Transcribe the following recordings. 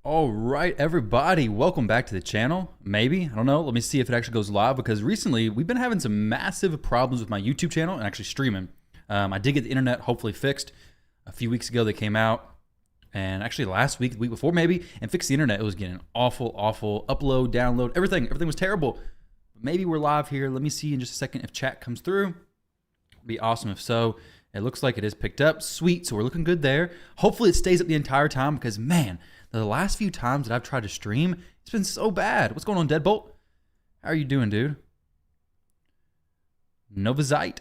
All right, everybody, welcome back to the channel. Maybe, I don't know. Let me see if it actually goes live because recently we've been having some massive problems with my YouTube channel and actually streaming. I did get the internet hopefully fixed. A few weeks ago they came out, and actually last week, the week before maybe, and fixed the internet. It was getting awful upload, download, everything was terrible. Maybe we're live here. Let me see in just a second if chat comes through. It'd be awesome if so. It looks like it is picked up. Sweet, so we're looking good there. Hopefully it stays up the entire time because man, the last few times that I've tried to stream, it's been so bad. What's going on, Deadbolt? How are you doing, dude? Novazite.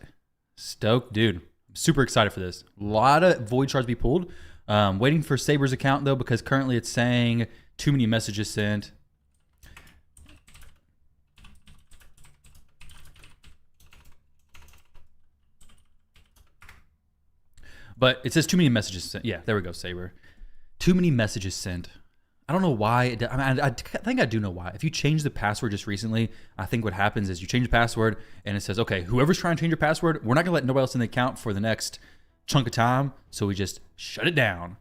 Stoked, dude. I'm super excited for this. A lot of void shards to be pulled. Waiting for Saber's account, though, because currently it's saying too many messages sent. But it says too many messages sent. Yeah, there we go, Saber. Too many messages sent. I don't know why. I think I do know why. If you change the password just recently, I think what happens is you change the password and it says, okay, whoever's trying to change your password, we're not going to let nobody else in the account for the next chunk of time. So we just shut it down.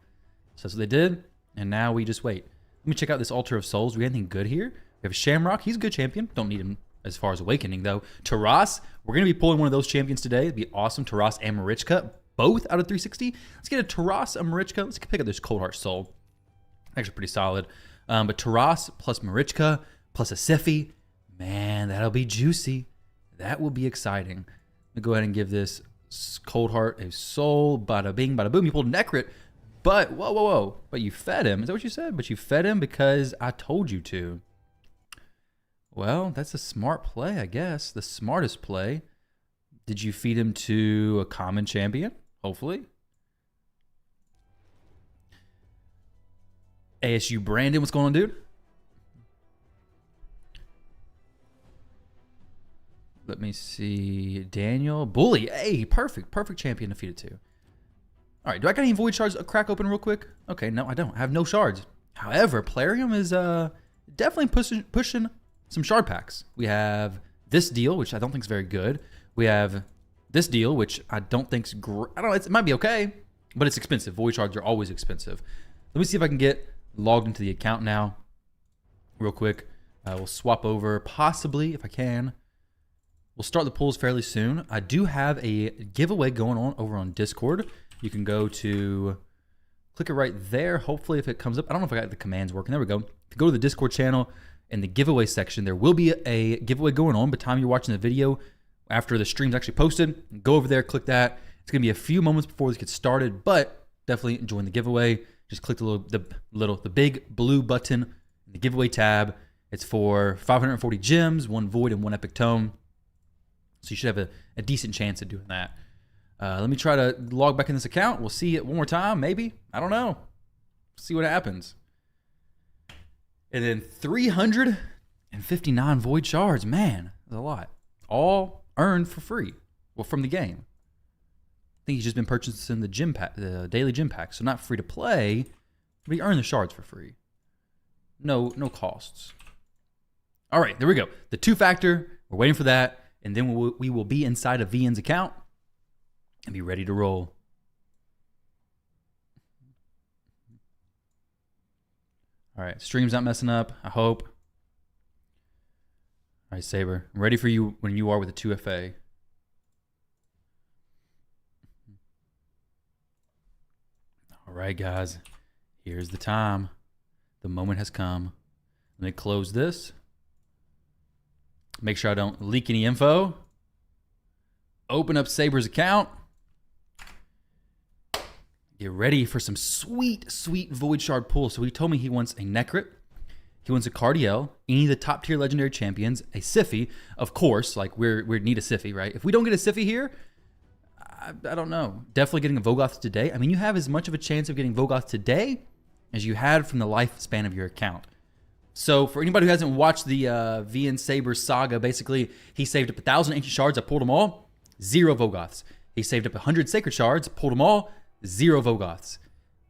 So that's what they did. And now we just wait. Let me check out this Altar of Souls. Do we have anything good here? We have Shamrock. He's a good champion. Don't need him as far as Awakening, though. Taras. We're going to be pulling one of those champions today. It'd be awesome. Taras and Marichka. Both out of 360. Let's get a Taras, a Marichka. Let's pick up this Cold Heart Soul. Actually pretty solid. But Taras plus Marichka plus a Siphi. Man, that'll be juicy. That will be exciting. Let me go ahead and give this Cold Heart a soul. Bada bing, bada boom. You pulled Necrit. But, whoa. But you fed him. Is that what you said? But you fed him because I told you to. Well, that's a smart play, I guess. The smartest play. Did you feed him to a common champion? Hopefully. ASU Brandon, what's going on, dude? Let me see. Daniel. Bully. Hey, perfect champion to feed it to. All right, do I got any void shards crack open real quick? Okay, no, I don't. I have no shards. However, Plarium is definitely pushing some shard packs. We have this deal, which I don't think is very good. We have this deal, which I don't think's great. I don't know, it might be okay, but it's expensive. Void shards are always expensive. Let me see if I can get logged into the account now real quick. We'll swap over, possibly, if I can. We'll start the pulls fairly soon. I do have a giveaway going on over on Discord. You can go to, click it right there. Hopefully if it comes up, I don't know if I got the commands working. There we go. If you go to the Discord channel, in the giveaway section, there will be a giveaway going on by the time you're watching the video. After the stream's actually posted, go over there, click that. It's gonna be a few moments before this gets started, but definitely join the giveaway. Just click the big blue button in the giveaway tab. It's for 540 gems, 1 void, and 1 epic tome. So you should have a decent chance at doing that. Let me try to log back in this account. We'll see it one more time, maybe. I don't know. See what happens. And then 359 void shards. Man, that's a lot. All earned for free. Well, from the game. I think he's just been purchasing the gym pack, the daily gym pack. So not free to play, but he earned the shards for free. No costs. All right, there we go. The 2-factor. We're waiting for that. And then we will be inside of VN's account and be ready to roll. All right, stream's not messing up, I hope. All right, Saber, I'm ready for you when you are with the 2FA. All right, guys, here's the time. The moment has come. Let me close this. Make sure I don't leak any info. Open up Saber's account. Get ready for some sweet void shard pull. So he told me he wants a Necrit. He wants a Cardiel, any of the top tier legendary champions, a Siphi, of course. Like we need a Siphi, right? If we don't get a Siphi here, I don't know. Definitely getting a Vogoth today. I mean, you have as much of a chance of getting Vogoth today as you had from the lifespan of your account. So for anybody who hasn't watched the VN Saber saga, basically he saved up 1,000 ancient shards. I pulled them all. 0 Vogoths. He saved up 100 sacred shards. Pulled them all. 0 Vogoths.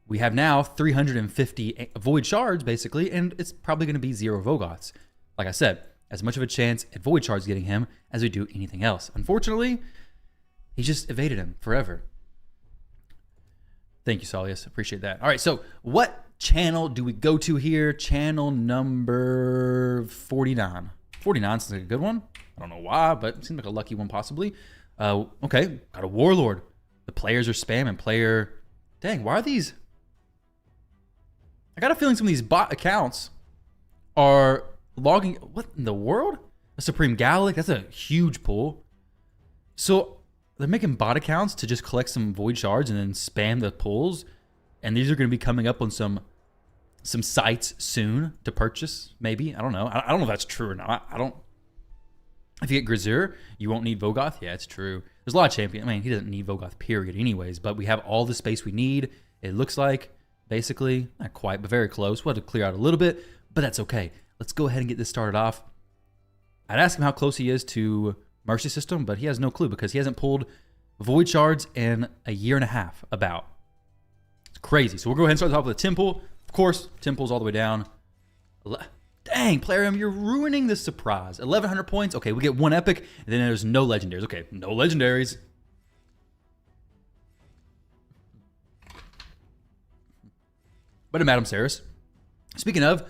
We have now 350 void shards, basically, and it's probably going to be 0 Vogoths. Like I said, as much of a chance at void shards getting him as we do anything else. Unfortunately, he just evaded him forever. Thank you, Solius. Appreciate that. All right, so what channel do we go to here? Channel number 49. 49 seems like a good one. I don't know why, but it seems like a lucky one possibly. Okay, got a Warlord. The players are spamming player. Dang, why are these? I got a feeling some of these bot accounts are logging. What in the world? A Supreme Gallic? That's a huge pull. So they're making bot accounts to just collect some void shards and then spam the pulls. And these are going to be coming up on some sites soon to purchase. Maybe, I don't know. I don't know if that's true or not. I don't. If you get Grazur, you won't need Vogoth. Yeah, it's true. There's a lot of champions. I mean, he doesn't need Vogoth, period, anyways. But we have all the space we need. It looks like, basically, not quite, but very close. We'll have to clear out a little bit, but that's okay. Let's go ahead and get this started off. I'd ask him how close he is to Mercy System, but he has no clue because he hasn't pulled Void Shards in a year and a half, about. It's crazy. So we'll go ahead and start the top with a Temple. Of course, Temple's all the way down. Dang, Plarium, you're ruining the surprise. 1,100 points. Okay, we get one epic, and then there's no legendaries. Okay, no legendaries. But a Madam Saris. Speaking of,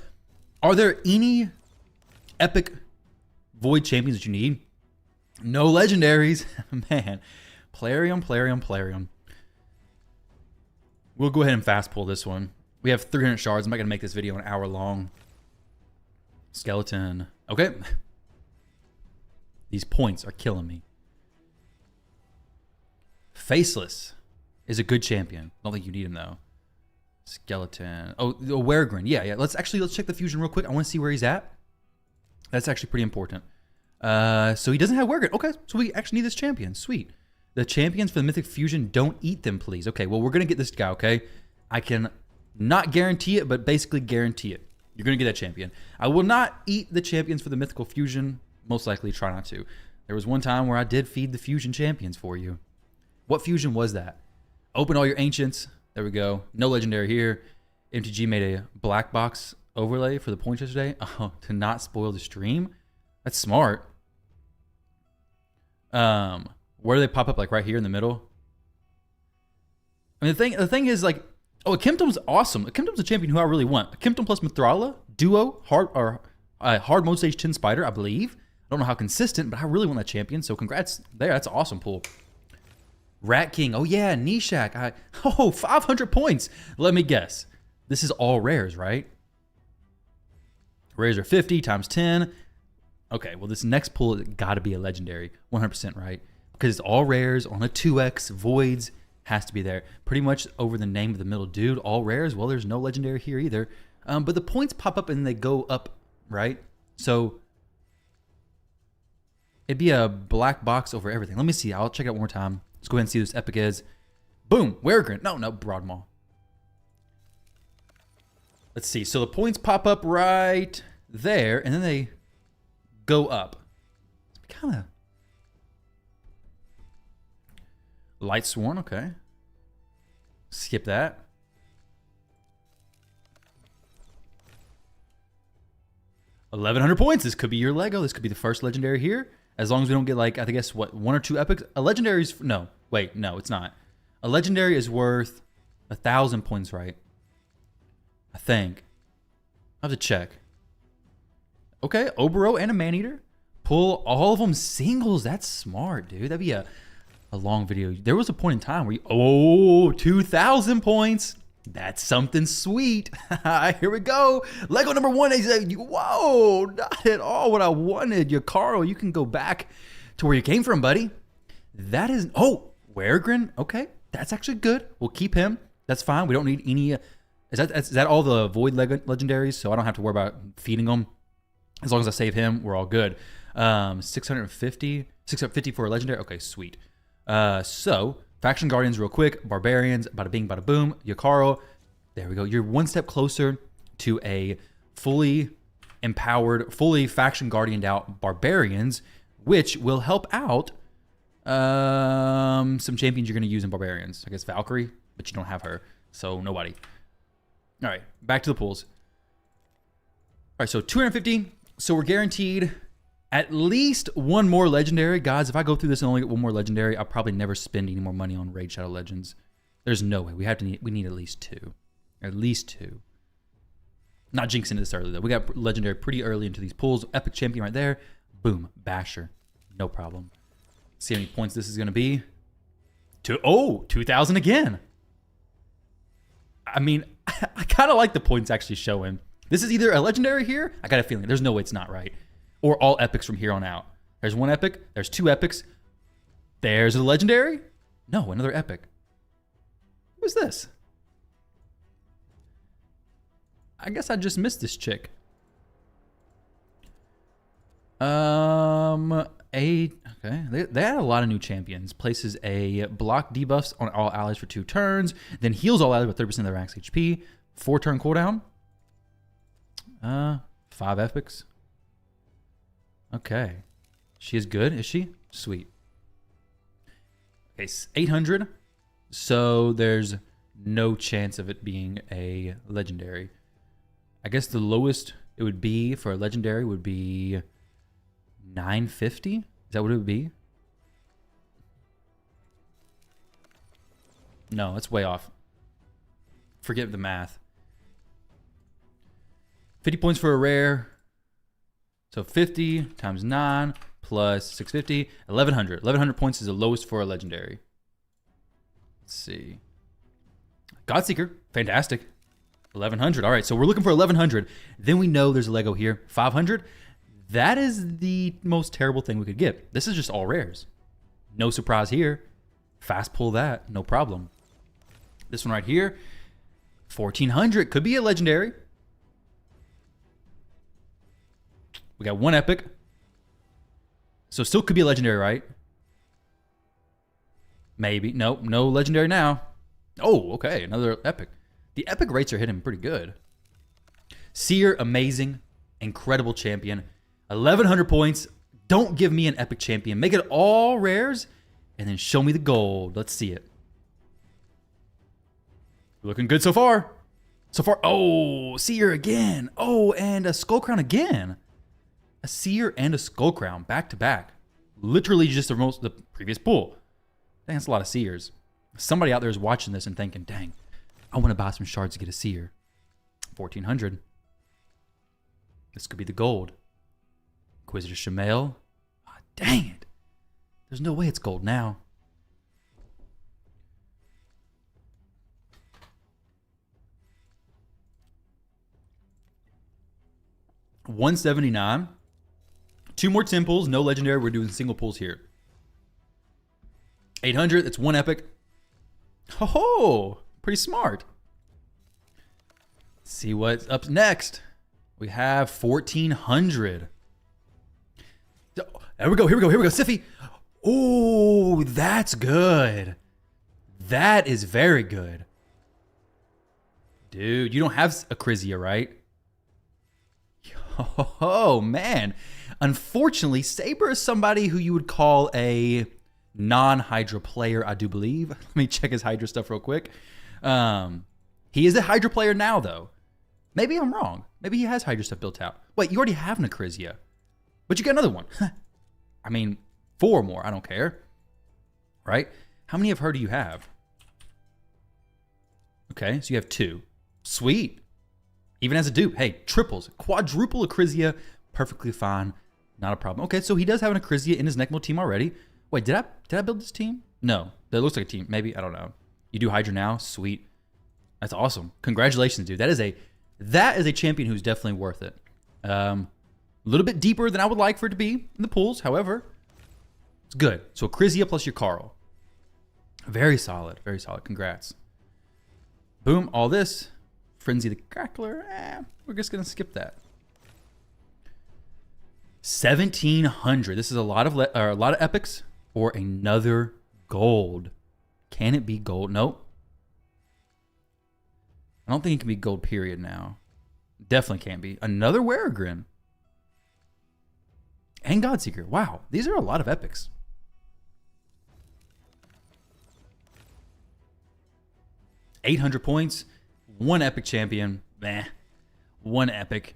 are there any epic Void champions that you need? No legendaries. Man, Plarium. We'll go ahead and fast pull this one. We have 300 shards. I'm not going to make this video an hour long. Skeleton. Okay. These points are killing me. Faceless is a good champion. I don't think you need him though. Skeleton. Oh, the Weregrin. Yeah. Let's check the fusion real quick. I want to see where he's at. That's actually pretty important. So he doesn't have Weregrin. Okay, so we actually need this champion. Sweet. The champions for the Mythic Fusion, don't eat them, please. Okay, well, we're going to get this guy, okay? I can not guarantee it, but basically guarantee it. You're going to get that champion. I will not eat the champions for the Mythical Fusion. Most likely try not to. There was one time where I did feed the Fusion champions for you. What Fusion was that? Open all your Ancients. There we go. No legendary here. MTG made a black box overlay for the points yesterday. Oh, to not spoil the stream? That's smart. Where do they pop up? Like right here in the middle? I mean, the thing is like, oh, Akimtom's awesome. Akimtom's a champion who I really want. Akimtom plus Mithrala, duo, hard mode stage 10 Spider, I believe. I don't know how consistent, but I really want that champion. So congrats there. That's an awesome pull. Rat King. Oh yeah, Nishak. 500 points. Let me guess. This is all rares, right? Rares are 50 times 10. Okay, well this next pull has got to be a legendary. 100%, right? Because it's all rares on a 2x. Voids has to be there. Pretty much over the name of the middle dude. All rares. Well, there's no legendary here either. But the points pop up and they go up, right? So it'd be a black box over everything. Let me see. I'll check it out one more time. Let's go ahead and see who this epic is. Boom. Weregrin. No, Broadmaw. Let's see. So the points pop up right there, and then they go up. It's kind of Light Sworn. Okay. Skip that. $1,100 points. This could be your Lego. This could be the first legendary here. As long as we don't get like, I guess what, 1 or 2 epics. A legendary is, no, wait, no, it's not. A legendary is worth 1,000 points, right? I think. I have to check. Okay, Obero and a Maneater. Pull all of them singles. That's smart, dude. That'd be a long video. There was a point in time where you, 2,000 points. That's something sweet. Here we go. Lego number 1. Whoa, not at all what I wanted. Carl, you can go back to where you came from, buddy. That is, Weregrin. Okay, that's actually good. We'll keep him. That's fine. We don't need any. Is that all the Void legendaries? So I don't have to worry about feeding them. As long as I save him, we're all good. 650 for a legendary. Okay, sweet. So Faction Guardians real quick. Barbarians, bada bing, bada boom. Yakaro. There we go. You're one step closer to a fully empowered, fully Faction Guardianed out Barbarians, which will help out some champions you're going to use in Barbarians. I guess Valkyrie, but you don't have her. So nobody. All right, back to the pools. All right, so 250. So we're guaranteed at least one more legendary. Guys, if I go through this and only get one more legendary, I'll probably never spend any more money on Raid Shadow Legends. There's no way. We need at least 2. At least 2. Not jinxing this early, though. We got legendary pretty early into these pools. Epic champion right there. Boom. Basher. No problem. See how many points this is going to be. 2,000 again. I mean, I kind of like the points actually showing. This is either a legendary here. I got a feeling. There's no way it's not right. Or all epics from here on out. There's one epic. There's two epics. There's a legendary. No, another epic. Who's this? I guess I just missed this chick. Okay. They had a lot of new champions. Places a block debuffs on all allies for 2 turns. Then heals all allies with 30% of their max HP. 4-turn cooldown. 5 epics. Okay. She is good, is she? Sweet. Okay, 800. So there's no chance of it being a legendary. I guess the lowest it would be for a legendary would be 950. Is that what it would be? No, that's way off. Forget the math. 50 points for a rare. So 50 times 9 plus 650, 1100. 1100 points is the lowest for a legendary. Let's see. Godseeker, fantastic. 1100. All right, so we're looking for 1100. Then we know there's a Lego here. 500. That is the most terrible thing we could get. This is just all rares. No surprise here. Fast pull that, no problem. This one right here, 1400. Could be a legendary. We got one epic. So still could be a legendary, right? Maybe. Nope, no legendary now. Oh, okay, another epic. The epic rates are hitting pretty good. Seer, amazing, incredible champion. 1100 points. Don't give me an epic champion. Make it all rares and then show me the gold. Let's see it. Looking good so far. So far. Oh, Seer again. Oh, and a Skull Crown again. A Seer and a Skull Crown back to back. Literally just the previous pool. Dang, that's a lot of Seers. Somebody out there is watching this and thinking, dang, I want to buy some shards to get a Seer. 1400. This could be the gold. Inquisitor Shamael. Oh, dang it. There's no way it's gold now. $179. 2 more temples, no legendary. We're doing single pulls here. 800. It's 1 epic. Oh, pretty smart. Let's see what's up next. We have 1400. There we go. Here we go. Siphi. Oh, that's good. That is very good. Dude, you don't have Acrizia, right? Oh, man. Unfortunately, Saber is somebody who you would call a non-Hydra player, I do believe. Let me check his Hydra stuff real quick. He is a Hydra player now, though. Maybe I'm wrong. Maybe he has Hydra stuff built out. Wait, you already have an Acrizia. But you got another one. I mean, 4 more. I don't care. Right? How many of her do you have? Okay, so you have 2. Sweet. Even as a dupe. Hey, triples. Quadruple Acrizia. Perfectly fine. Not a problem. Okay, so he does have an Acrizia in his Necmo team already. Wait, did I build this team? No. That looks like a team. Maybe. I don't know. You do Hydra now? Sweet. That's awesome. Congratulations, dude. That is a champion who's definitely worth it. A little bit deeper than I would like for it to be in the pools. However, it's good. So Acrizia plus your Carl. Very solid. Very solid. Congrats. Boom. All this. Frenzy the Crackler. We're just going to skip that. 1700. This is a lot of epics or another gold. Can it be gold? Nope. I don't think it can be gold period now. Definitely can't be. Another Weregrin. And Godseeker. Wow. These are a lot of epics. $800 points. 1 epic champion. Meh. 1 epic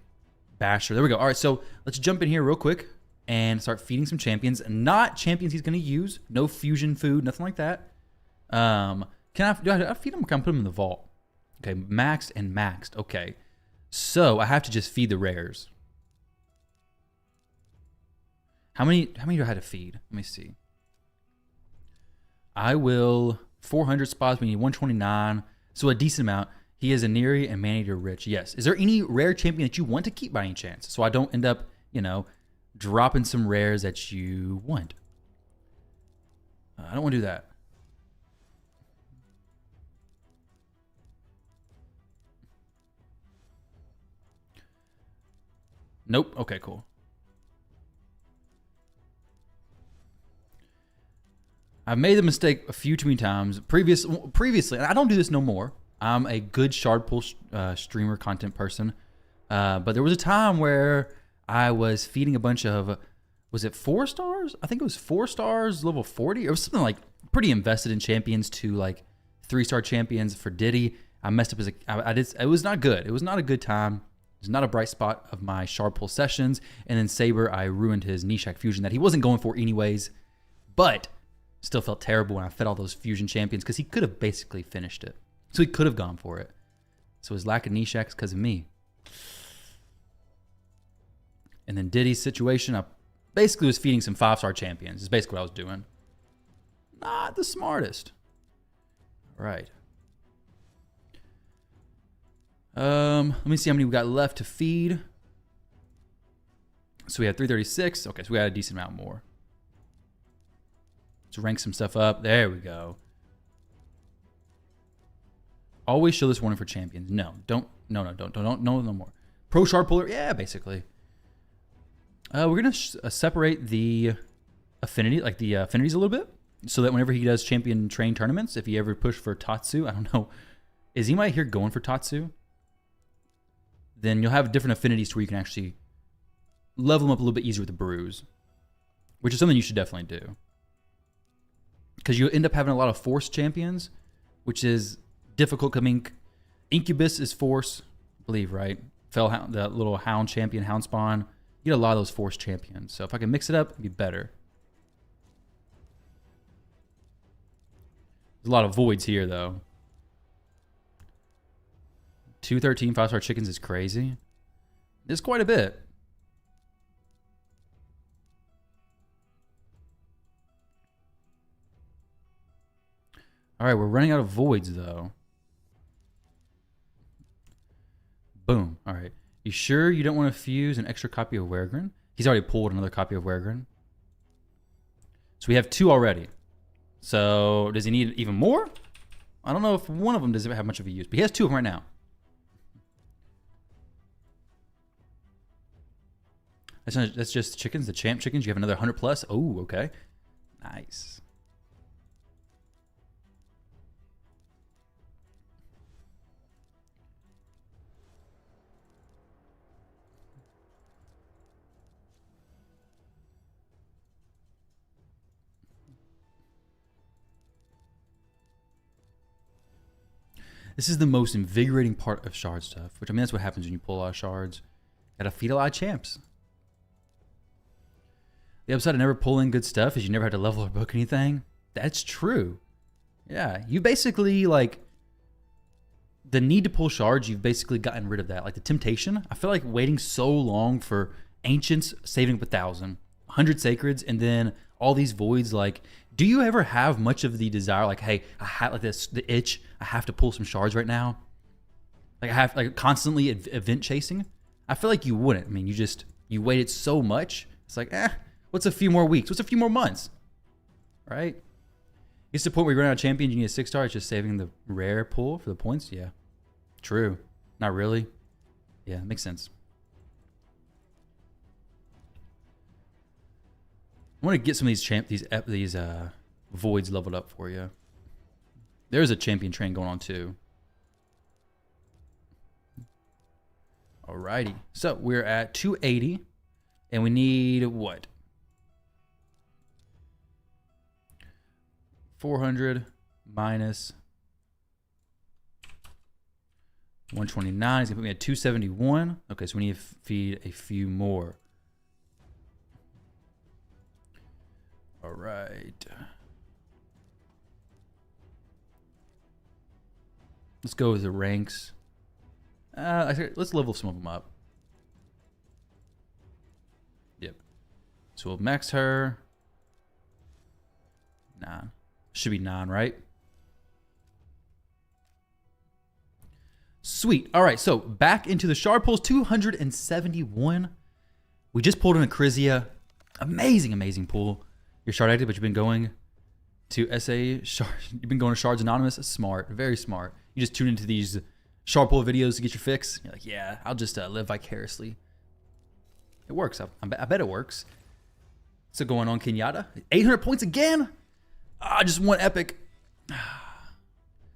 Basher. There we go. All right, so let's jump in here real quick and start feeding some champions. Not champions he's going to use. No fusion food, nothing like that. Do I feed him or can I put him in the vault? Okay, maxed and maxed. Okay. So I have to just feed the rares. How many do I have to feed? Let me see. I will 400 spots. We need 129. So a decent amount. He is a Neri and Maneater Rich. Yes. Is there any rare champion that you want to keep by any chance? So I don't end up, dropping some rares that you want. I don't want to do that. Nope. Okay, cool. I've made the mistake a few too many times. Previously, and I don't do this no more. I'm a good shard pull streamer content person. But there was a time where I was feeding a bunch of, was it 4 stars? I think it was 4 stars, level 40. It was something like pretty invested in champions to like 3-star champions for Diddy. I messed up it was not good. It was not a good time. It was not a bright spot of my shard pull sessions. And then Saber, I ruined his Nishak fusion that he wasn't going for anyways. But still felt terrible when I fed all those fusion champions because he could have basically finished it. So he could have gone for it. So his lack of Nishaks because of me. And then Diddy's situation, I basically was feeding some 5-star champions. Is basically what I was doing. Not the smartest. All right. Let me see how many we got left to feed. So we had 336. Okay, so we got a decent amount more. Let's rank some stuff up. There we go. Always show this warning for champions. No, don't no more. Pro shard puller, yeah, basically. We're gonna separate the affinity, like the affinities a little bit, so that whenever he does champion train tournaments, if he ever push for Tatsu, I don't know, is anybody here going for Tatsu? Then you'll have different affinities to where you can actually level them up a little bit easier with the brews, which is something you should definitely do. Because you end up having a lot of force champions, which is difficult. Coming, Incubus is force, I believe, right? Fellhound, the little hound champion, hound spawn. You get a lot of those force champions. So if I can mix it up, it'd be better. There's a lot of voids here, though. 213 5-star chickens is crazy. It's quite a bit. All right, we're running out of voids, though. Boom. All right. You sure you don't want to fuse an extra copy of Weregrin? He's already pulled another copy of Weregrin. So we have 2 already. So does he need even more? I don't know if one of them doesn't have much of a use, but he has 2 of them right now. That's just chickens, the champ chickens. You have another 100 plus. Oh, okay. Nice. This is the most invigorating part of shard stuff, which I mean, that's what happens when you pull a lot of shards. Gotta feed a lot of champs. The upside of never pulling good stuff is you never have to level or book anything. That's true. Yeah, you basically, like, the need to pull shards, you've basically gotten rid of that. Like the temptation, I feel like waiting so long for ancients saving up 1,000, 100 sacreds, and then all these voids, like, do you ever have much of the desire, like, hey, I have like this, the itch, I have to pull some shards right now? Like I have like constantly event chasing? I feel like you wouldn't. I mean, you waited so much. It's like, what's a few more weeks? What's a few more months? Right? It's the point where you run out of champions, you need a 6-star, it's just saving the rare pull for the points? Yeah. True. Not really. Yeah, makes sense. I want to get some of these voids leveled up for you. There's a champion train going on too. Alrighty. So we're at 280 and we need what? 400 minus 129 is gonna put me at 271. Okay, so we need to feed a few more. All right. Let's go with the ranks. Let's level some of them up. Yep. So we'll max her. 9. Should be 9, right? Sweet. All right, so back into the shard pulls. 271. We just pulled in a Crizia. Amazing, amazing pull. You're shard active, but you've been going to SA shard. You've been going to Shards Anonymous. Smart, very smart. You just tune into these shard pull videos to get your fix. You're like, yeah, I'll just live vicariously. It works. I bet it works. So going on Kenyatta. 800 points again. Ah, just one epic.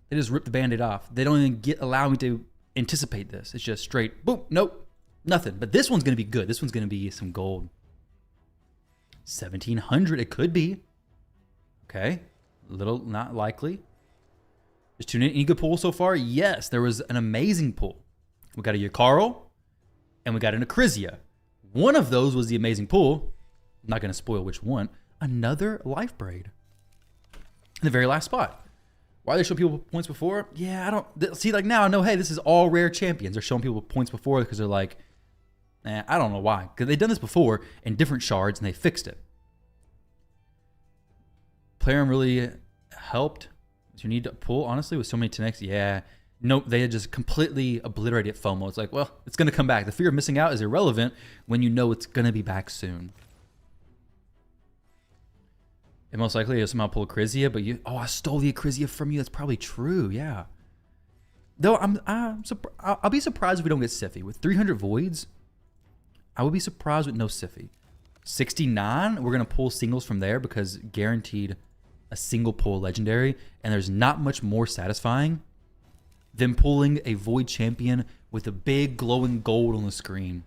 They just rip the band-aid off. They don't even allow me to anticipate this. It's just straight, boom, nope, nothing. But this one's going to be good. This one's going to be some gold. 1,700, it could be. Okay, little not likely. Just tune in. Any good pull so far? Yes, there was an amazing pull. We got a Yakarl, and we got an Crizia. One of those was the amazing pull. I'm not going to spoil which one. Another Life Braid. In the very last spot. Why are they showing people points before? Yeah, I don't... See, like now I know, hey, this is all rare champions. They're showing people points before because they're like, I don't know why. Because they've done this before in different shards and they fixed it. Plarium really helped. You need to pull, honestly, with so many 10x. Yeah. Nope, they had just completely obliterated FOMO. It's like, well, it's going to come back. The fear of missing out is irrelevant when you know it's going to be back soon. And most likely you'll somehow pull a Crizia, but you... Oh, I stole the Crizia from you. That's probably true, yeah. Though I'll be surprised if we don't get Siphi. With 300 voids, I would be surprised with no Siphi. 69, we're going to pull singles from there because guaranteed a single pull legendary. And there's not much more satisfying than pulling a void champion with a big glowing gold on the screen.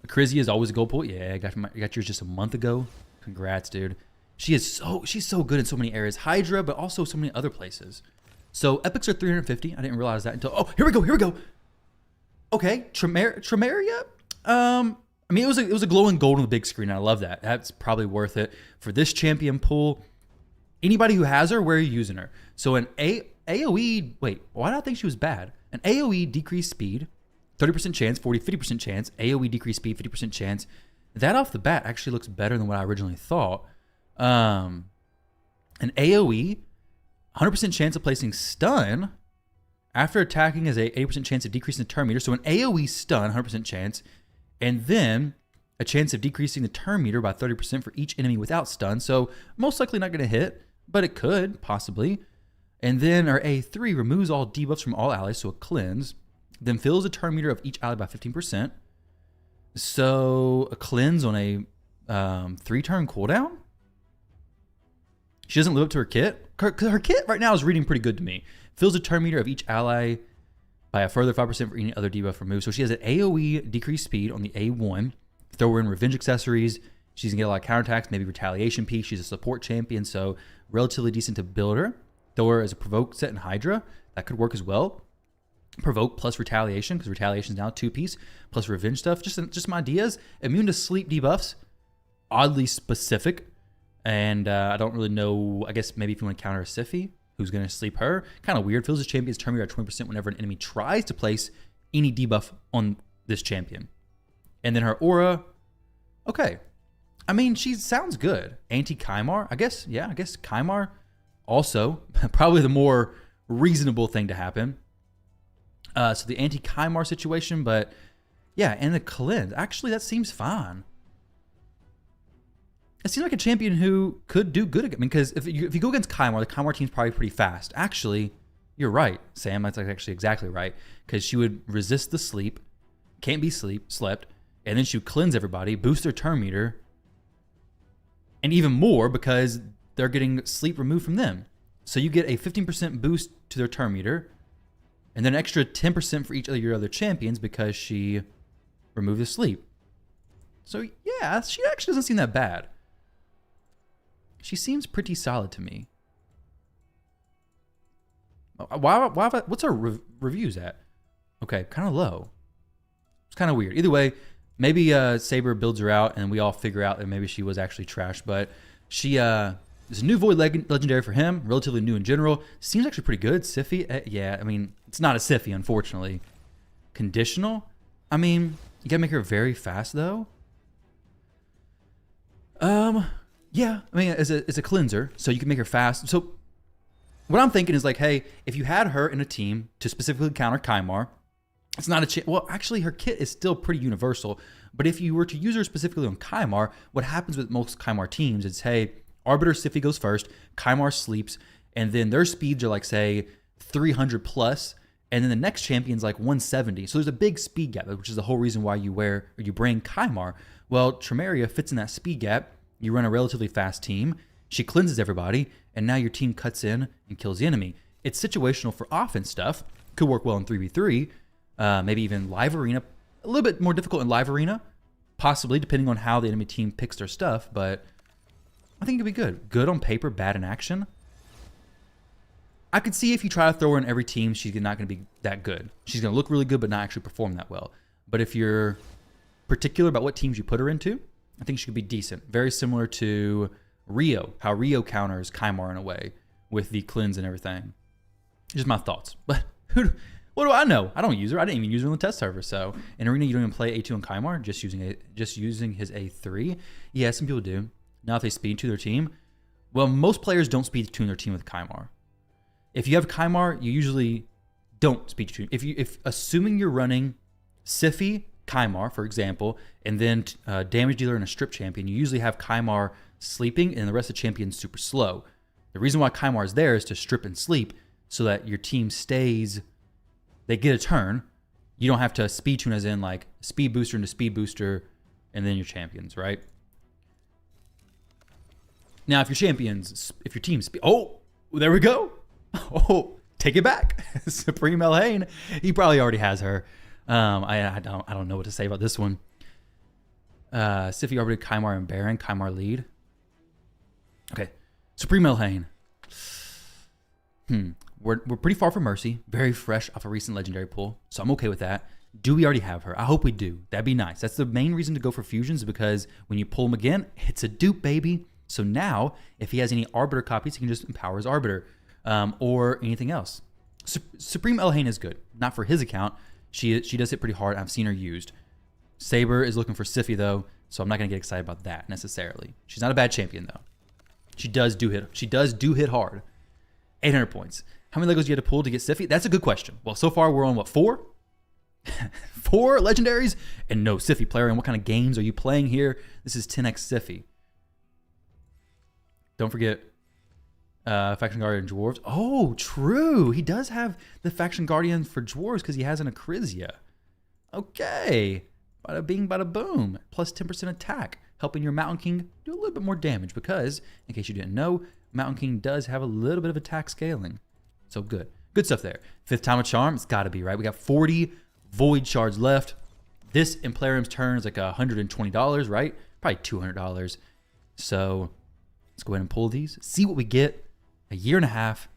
Crizia is always a gold pull. Yeah, I got yours just a month ago. Congrats, dude. She's so good in so many areas. Hydra, but also so many other places. So epics are 350. I didn't realize that until... Oh, here we go. Okay, Tremeria. I mean, it was a glowing gold on the big screen. I love that. That's probably worth it for this champion pull. Anybody who has her, where are you using her? So an AOE... Wait, why did I think she was bad? An AOE decreased speed. 30% chance, 50% chance, AoE decrease speed, 50% chance. That off the bat actually looks better than what I originally thought. An AoE, 100% chance of placing stun after attacking is a 80% chance of decreasing the turn meter. So an AoE stun, 100% chance, and then a chance of decreasing the turn meter by 30% for each enemy without stun. So most likely not going to hit, but it could, possibly. And then our A3 removes all debuffs from all allies, so a cleanse. Then fills the turn meter of each ally by 15%. So a cleanse on a 3-turn cooldown. She doesn't live up to her kit. Her kit right now is reading pretty good to me. Fills the turn meter of each ally by a further 5% for any other debuff removed. So she has an AoE decreased speed on the A1. Throw her in revenge accessories. She's going to get a lot of counterattacks, maybe retaliation piece. She's a support champion, so relatively decent to build her. Throw her as a provoke set in Hydra. That could work as well. Provoke plus retaliation, because retaliation is now 2-piece, plus revenge stuff. Just some ideas. Immune to sleep debuffs, oddly specific. And I don't really know, I guess maybe if you want to counter a Siphi, who's going to sleep her. Kind of weird. Fills his champion's turn meter at 20% whenever an enemy tries to place any debuff on this champion. And then her aura, okay. I mean, she sounds good. Anti-Kymar, I guess Kymar also, probably the more reasonable thing to happen. So the anti-Kymar situation, but yeah, and the cleanse. Actually, that seems fine. It seems like a champion who could do good again. I mean, because if you go against Kymar, the Kymar team's probably pretty fast. Actually, you're right, Sam. That's actually exactly right. Because she would resist the sleep, can't be slept, and then she would cleanse everybody, boost their turn meter, and even more because they're getting sleep removed from them. So you get a 15% boost to their turn meter, and then an extra 10% for each of your other champions because she removed the sleep. So yeah, she actually doesn't seem that bad. She seems pretty solid to me. What's our reviews at? Okay, kind of low. It's kind of weird. Either way, maybe Saber builds her out and we all figure out that maybe she was actually trash. But she There's a new Void Legendary for him, relatively new in general. Seems actually pretty good. Siphi, yeah, I mean, it's not a Siphi, unfortunately. Conditional? I mean, you gotta make her very fast, though. Yeah, I mean, it's a cleanser, so you can make her fast. So what I'm thinking is like, hey, if you had her in a team to specifically counter Kymar, it's not a well, actually, her kit is still pretty universal. But if you were to use her specifically on Kymar, what happens with most Kymar teams is, hey, Arbiter Siphi goes first, Kymar sleeps, and then their speeds are like, say, 300 plus, and then the next champion's like 170. So there's a big speed gap, which is the whole reason why you bring Kymar. Well, Tremeria fits in that speed gap. You run a relatively fast team. She cleanses everybody, and now your team cuts in and kills the enemy. It's situational for offense stuff. Could work well in 3v3, maybe even live arena. A little bit more difficult in live arena, possibly, depending on how the enemy team picks their stuff, but I think it could be good. Good on paper, bad in action. I could see if you try to throw her in every team, she's not going to be that good. She's going to look really good, but not actually perform that well. But if you're particular about what teams you put her into, I think she could be decent. Very similar to Rio, how Rio counters Kymar in a way with the cleanse and everything. Just my thoughts. But what do I know? I don't use her. I didn't even use her on the test server. So in Arena, you don't even play A2 and Kymar, just using his A3. Yeah, some people do. Now if they speed to their team, well, most players don't speed tune their team with Kymar. If you have Kymar, you usually don't speed tune. If assuming you're running Siphi, Kymar, for example, and then damage dealer and a strip champion, you usually have Kymar sleeping and the rest of the champions super slow. The reason why Kymar is there is to strip and sleep so that your team stays, they get a turn. You don't have to speed tune as in like speed booster into speed booster and then your champions, right? Now, if your team oh, there we go. Oh, take it back. Supreme Elhain, he probably already has her. I don't know what to say about this one. Siphi orbited Kymar and Baron. Kymar lead. Okay. Supreme Elhain. We're pretty far from Mercy. Very fresh off a recent legendary pull. So I'm okay with that. Do we already have her? I hope we do. That'd be nice. That's the main reason to go for fusions, because when you pull them again, it's a dupe, baby. So now, if he has any Arbiter copies, he can just empower his Arbiter. Or anything else. Supreme Elhain is good. Not for his account. She does hit pretty hard. I've seen her used. Saber is looking for Siphi, though, so I'm not going to get excited about that necessarily. She's not a bad champion, though. She does do hit hard. 800 points. How many Legos do you have to pull to get Siphi? That's a good question. Well, so far we're on, what, 4? 4 legendaries? And no Siphi player. And what kind of games are you playing here? This is 10x Siphi. Don't forget Faction Guardian Dwarves. Oh, true. He does have the Faction Guardian for Dwarves because he has an Acrizia. Okay. Bada bing, bada boom. Plus 10% attack, helping your Mountain King do a little bit more damage because, in case you didn't know, Mountain King does have a little bit of attack scaling. So good. Good stuff there. 5th time of charm. It's got to be, right? We got 40 Void Shards left. This in Plarium's turn is like $120, right? Probably $200. So let's go ahead and pull these. See what we get. A year and a half.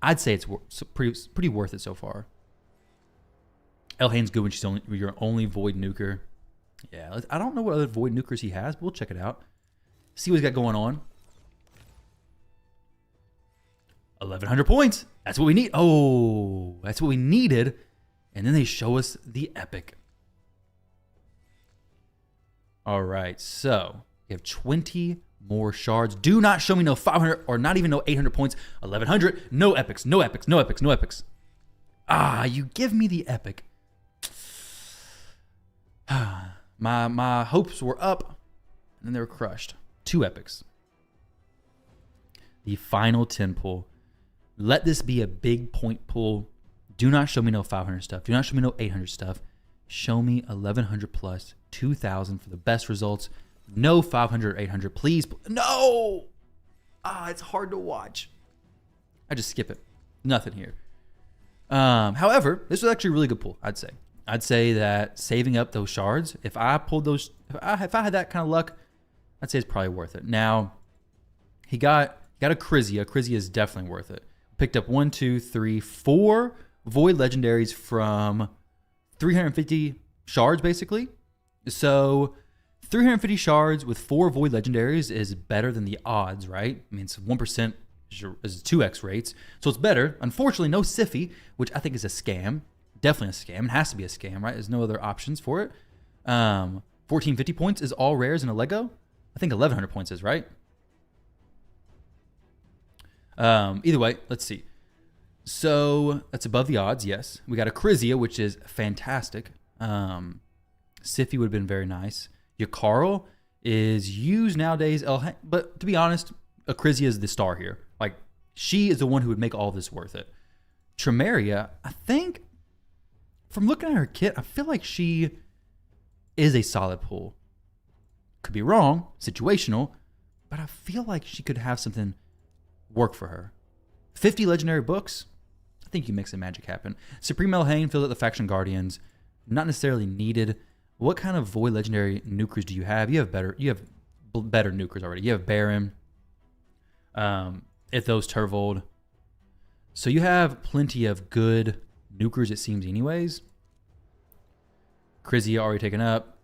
I'd say it's pretty worth it so far. Elhain's good when she's your only Void Nuker. Yeah, I don't know what other Void Nukers he has, but we'll check it out. See what he's got going on. 1,100 points. That's what we need. Oh, that's what we needed. And then they show us the epic. All right, so we have 20 more shards. Do not show me no 500 or not even no 800 points. 1,100. No epics. No epics. No epics. No epics. Ah, you give me the epic. My hopes were up, and then they were crushed. 2 epics. The final 10 pull. Let this be a big point pull. Do not show me no 500 stuff. Do not show me no 800 stuff. Show me 1,100 plus, 2,000 for the best results. No 500 or 800, please. No! Ah, it's hard to watch. I just skip it. Nothing here. However, this was actually a really good pull, I'd say. I'd say that saving up those shards, if I pulled those, if I had that kind of luck, I'd say it's probably worth it. Now, he got a Acrizia. Acrizia is definitely worth it. Picked up 1, 2, 3, 4 Void Legendaries from 350 shards, basically. So 350 shards with 4 void legendaries is better than the odds, right? I mean, it's 1% is 2x rates, so it's better. Unfortunately, no Siphi, which I think is a scam. Definitely a scam. It has to be a scam, right? There's no other options for it. 1450 points is all rares in a Lego. I think 1100 points is, right? Either way, let's see. So that's above the odds, yes. We got a Crizia, which is fantastic. Siphi would have been very nice. Yakarl is used nowadays, but to be honest, Crizia is the star here. Like, she is the one who would make all this worth it. Tremeria, I think, from looking at her kit, I feel like she is a solid pull. Could be wrong, situational, but I feel like she could have something work for her. 50 legendary books, I think you make some magic happen. Supreme Elhain fills out the Faction Guardians. Not necessarily needed. What kind of void legendary nukers do you have? You have better nukers already. You have Baron, Ithos, Turvold. So you have plenty of good nukers, it seems, anyways. Crizia already taken up.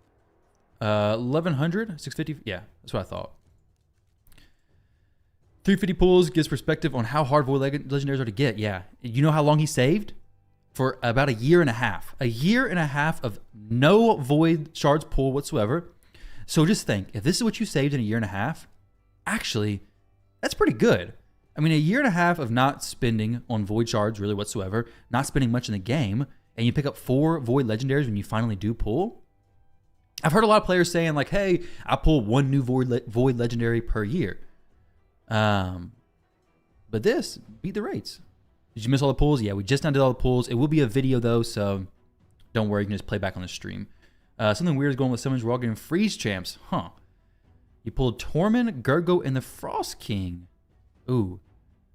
1100, 650. Yeah, that's what I thought. 350 pulls gives perspective on how hard void legendaries are to get. Yeah, you know how long he saved? For about a year and a half. A year and a half of no void shards pull whatsoever. So just think, if this is what you saved in a year and a half, actually, that's pretty good. I mean, a year and a half of not spending on void shards really whatsoever, not spending much in the game, and you pick up 4 void legendaries when you finally do pull. I've heard a lot of players saying like, hey, I pull 1 new void legendary per year. But this beat the rates. Did you miss all the pulls? Yeah, we just now did all the pulls. It will be a video though, so don't worry, you can just play back on the stream. Something weird is going with summons. We're all getting freeze champs. Huh. You pulled Tormund, Gurgo, and the Frost King. Ooh.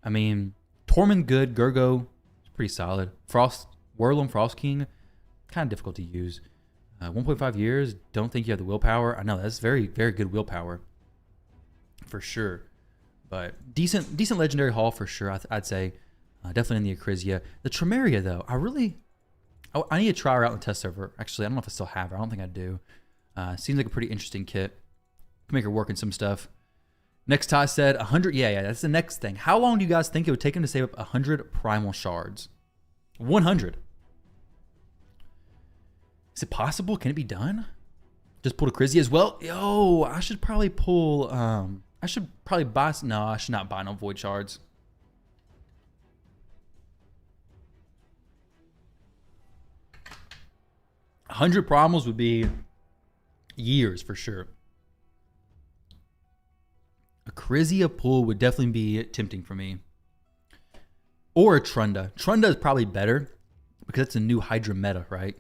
I mean, Tormund good, Gurgo is pretty solid. Whirlum, Frost King, kind of difficult to use. 1.5 years, don't think you have the willpower. I know, that's very, very good willpower. For sure. But decent legendary haul for sure, I'd say. Definitely in the Acrizia. The Tremeria, though, I need to try her out in the test server. Actually, I don't know if I still have her. I don't think I do. Seems like a pretty interesting kit. Can make her work in some stuff. Next, Ty said 100. Yeah, that's the next thing. How long do you guys think it would take him to save up 100 primal shards? 100. Is it possible? Can it be done? Just pull a Acrizia as well. Yo, I should probably pull. I should probably buy. No, I should not buy no void shards. 100 primals would be years for sure. A Crizia pull would definitely be tempting for me. Or a Trunda. Trunda is probably better because it's a new Hydra meta, right?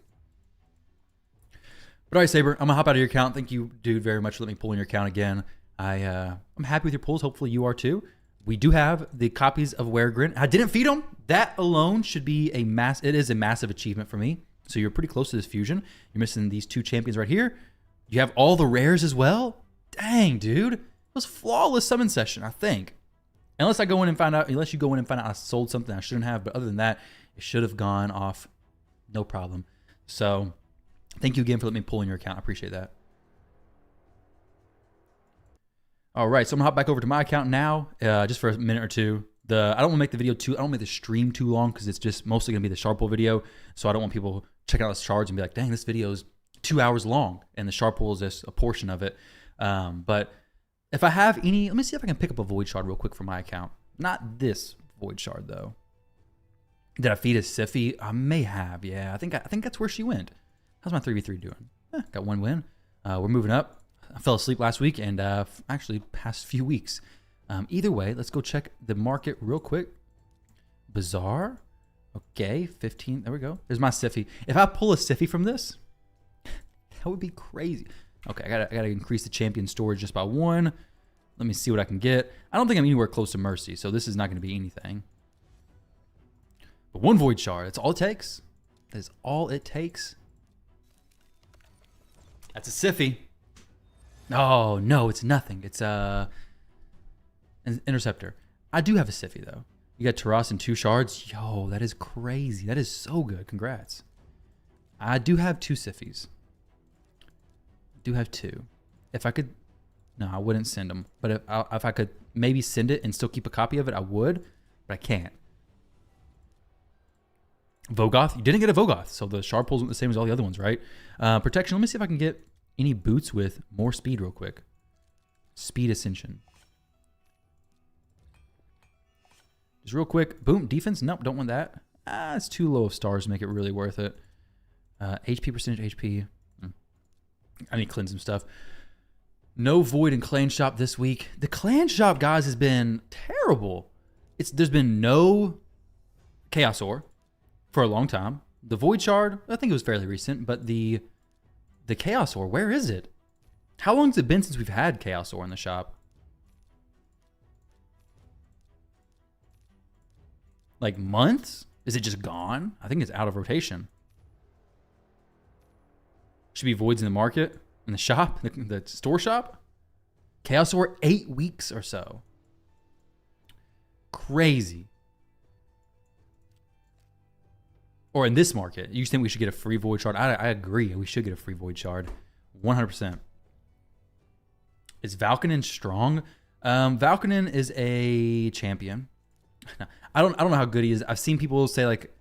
But all right, Saber, I'm going to hop out of your account. Thank you, dude, very much for letting me pull in your account again. I'm happy with your pulls. Hopefully you are too. We do have the copies of Weregrin. I didn't feed them. That alone should be it is a massive achievement for me. So you're pretty close to this fusion. You're missing these 2 champions right here. You have all the rares as well. Dang, dude. It was flawless summon session, I think. Unless you go in and find out I sold something I shouldn't have. But other than that, it should have gone off no problem. So thank you again for letting me pull in your account. I appreciate that. All right, so I'm gonna hop back over to my account now, just for a minute or two. I don't want to make the video I don't make the stream too long because it's just mostly gonna be the shard pull video. So I don't want people checking out the shards and be like, dang, this video is 2 hours long, and the shard pull is just a portion of it. But if I have any, let me see if I can pick up a void shard real quick for my account. Not this void shard though. Did I feed a Siphi? I may have. Yeah, I think that's where she went. How's my 3v3 doing? Got 1 win. We're moving up. I fell asleep last week and actually past few weeks. Either way, let's go check the market real quick. Bazaar. Okay, 15. There we go. There's my Siphi. If I pull a Siphi from this, that would be crazy. Okay, I gotta increase the champion storage just by 1. Let me see what I can get. I don't think I'm anywhere close to Mercy, so this is not going to be anything. But 1 void shard. That's all it takes. That is all it takes. That's a Siphi. Oh, no, it's nothing. It's an Interceptor. I do have a Siphi, though. You got Taras and 2 shards. Yo, that is crazy. That is so good. Congrats. I do have 2 Siphis. I do have 2. If I could, no, I wouldn't send them. But if I could maybe send it and still keep a copy of it, I would. But I can't. Vogoth, you didn't get a Vogoth, so the shard pulls the same as all the other ones, right? Protection, let me see if I can get any boots with more speed real quick. Speed Ascension. Just real quick, boom, defense, nope, don't want that. It's too low of stars to make it really worth it. HP percentage, HP. I need to cleanse some stuff. No Void in Clan Shop this week. The Clan Shop, guys, has been terrible. There's been no Chaos Ore for a long time. The Void Shard, I think it was fairly recent, but the Chaos Ore, where is it? How long has it been since we've had Chaos Ore in the shop? Like months? Is it just gone? I think it's out of rotation. Should be voids in the market, in the shop, the store shop. Chaos Ore, 8 weeks or so. Crazy. Or in this market, you think we should get a free void shard? I agree. We should get a free void shard. 100%. Is Valkonen strong? Valkonen is a champion. I don't know how good he is. I've seen people say like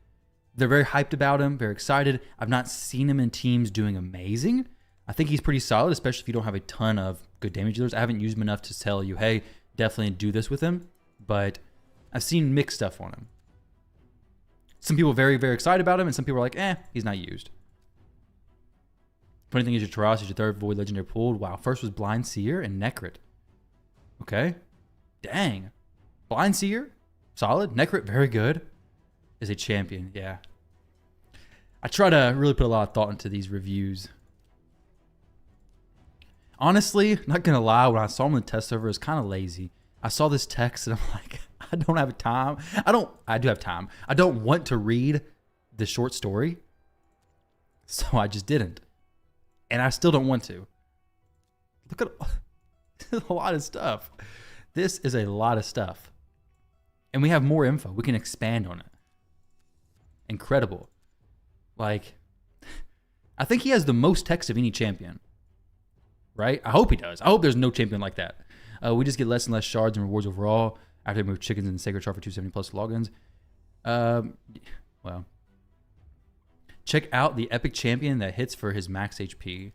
they're very hyped about him, very excited. I've not seen him in teams doing amazing. I think he's pretty solid, especially if you don't have a ton of good damage dealers. I haven't used him enough to tell you, hey, definitely do this with him. But I've seen mixed stuff on him. Some people are very, very excited about him, and some people are like, he's not used. Funny thing is, your Taras is your third Void Legendary pulled. Wow, first was Blind Seer and Necrit. Okay. Dang. Blind Seer, solid. Necrit, very good. Is a champion, yeah. I try to really put a lot of thought into these reviews. Honestly, not gonna lie, when I saw him in the test server, I was kind of lazy. I saw this text and I'm like, I don't have time. I do have time. I don't want to read the short story. So I just didn't. And I still don't want to. Look at a lot of stuff. This is a lot of stuff. And we have more info. We can expand on it. Incredible. Like, I think he has the most text of any champion. Right? I hope he does. I hope there's no champion like that. We just get less and less shards and rewards overall after we move chickens in the Sacred Shard for 270 plus logins. Well, check out the epic champion that hits for his max HP.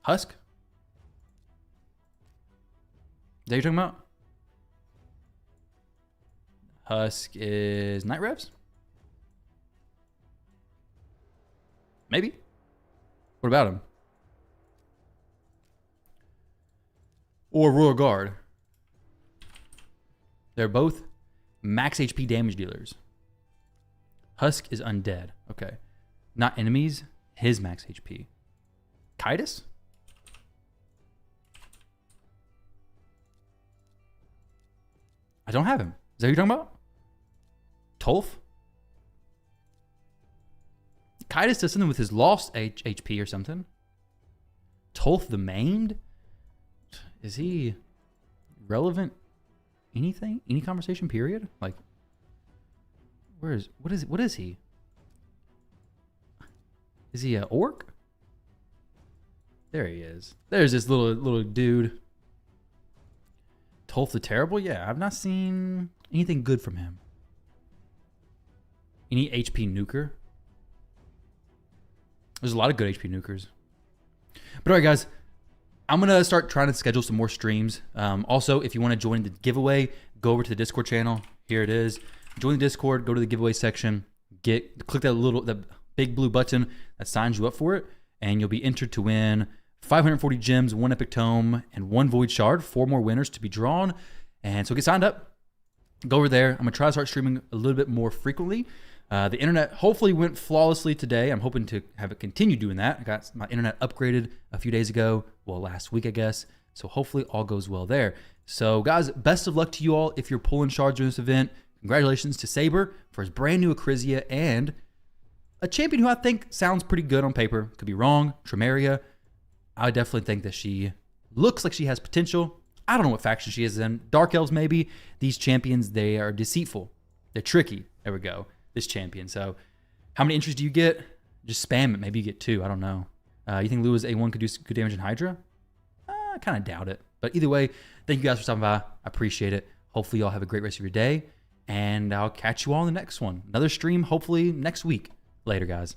Husk? Is that what you're talking about? Husk is Night Revs? Maybe. What about him? Or Royal Guard. They're both max HP damage dealers. Husk is undead. Okay. Not enemies. His max HP. Kitus? I don't have him. Is that who you're talking about? Tolf? Kitus does something with his lost HP or something. Tolf the Maimed? Is he relevant? Anything? Any conversation period? Like, what is he? Is he an orc? There he is. There's this little dude. Tolf the Terrible? Yeah, I've not seen anything good from him. Any HP nuker? There's a lot of good HP nukers. But all right, guys. I'm going to start trying to schedule some more streams. Also, if you want to join the giveaway, go over to the Discord channel. Here it is. Join the Discord. Go to the giveaway section. Click that big blue button that signs you up for it. And you'll be entered to win 540 gems, 1 epic tome, and 1 void shard. 4 more winners to be drawn. And so get signed up. Go over there. I'm going to try to start streaming a little bit more frequently. The internet hopefully went flawlessly today. I'm hoping to have it continue doing that. I got my internet upgraded a few days ago. Well, last week, I guess. So hopefully all goes well there. So guys, best of luck to you all if you're pulling shards during this event. Congratulations to Saber for his brand new Acrizia and a champion who I think sounds pretty good on paper. Could be wrong. Tremeria. I definitely think that she looks like she has potential. I don't know what faction she is in. Dark Elves, maybe. These champions, they are deceitful. They're tricky. There we go. This champion. So how many entries do you get? Just spam it. Maybe you get 2. I don't know. You think Lua's A1 could do good damage in Hydra? I kind of doubt it. But either way, thank you guys for stopping by. I appreciate it. Hopefully y'all have a great rest of your day, and I'll catch you all in the next one. Another stream, hopefully next week. Later, guys.